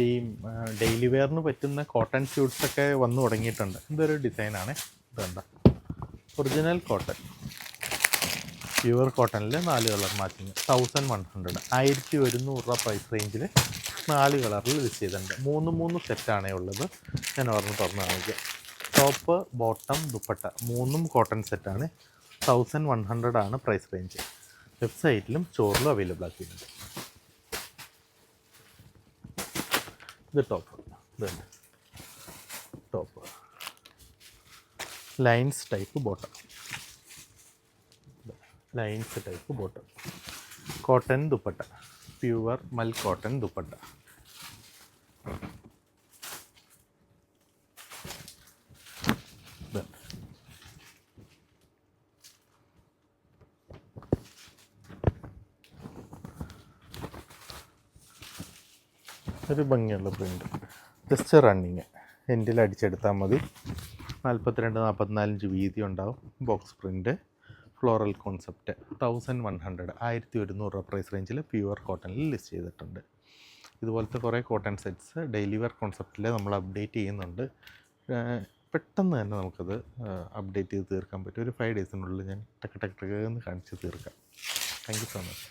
ഈ ഡെയിലി വെയറിന് പറ്റുന്ന കോട്ടൺ സ്യൂട്ട്സൊക്കെ വന്നു തുടങ്ങിയിട്ടുണ്ട്. ഇതൊരു ഡിസൈനാണ്. ഇതുണ്ട, ഒറിജിനൽ കോട്ടൺ, പ്യുവർ കോട്ടണിൽ 4 കളർ മാച്ചിങ്, 1100, 1100 രൂപ പ്രൈസ് റേഞ്ചിൽ 4 കളറിൽ ലിസ്റ്റ് ചെയ്തിട്ടുണ്ട്. 3 സെറ്റാണേ ഉള്ളത്. ഞാൻ ഓർമ്മ തുറന്ന് കാണിക്കാം. ടോപ്പ്, ബോട്ടം, ദുപ്പട്ട 3 കോട്ടൺ സെറ്റാണ്. 1100 ആണ് പ്രൈസ് റേഞ്ച്. വെബ്സൈറ്റിലും സ്റ്റോറിലും അവൈലബിൾ ആക്കിയിട്ടുണ്ട്. ഇത് ടോപ്പ്, ഇതുണ്ട് top, lines type bottom, lines type bottom, cotton dupatta, pure മൽ കോട്ടൺ ദുപ്പട്ട. ഒരു ഭംഗിയുള്ള പ്രിൻ്റ്, ജസ്റ്റ് റണ്ണിങ്, എൻഡിൽ അടിച്ചെടുത്താൽ മതി. 42-44 ഇഞ്ച് വീതി ഉണ്ടാവും. Box print, floral concept. 1100 രൂപ പ്രൈസ് റേഞ്ചിൽ പ്യുവർ കോട്ടണിൽ ലിസ്റ്റ് ചെയ്തിട്ടുണ്ട്. ഇതുപോലത്തെ കുറേ കോട്ടൺ സെറ്റ്സ് ഡെയിലി വെയർ കോൺസെപ്റ്റിൽ നമ്മൾ അപ്ഡേറ്റ് ചെയ്യുന്നുണ്ട്. പെട്ടെന്ന് തന്നെ നമുക്കത് അപ്ഡേറ്റ് ചെയ്ത് തീർക്കാൻ പറ്റും. ഒരു 5 ഡേയ്സിനുള്ളിൽ ഞാൻ ടക്ക് ടക്ക് ടക്ക് എന്ന് കാണിച്ച് തീർക്കാം. Thank you so much.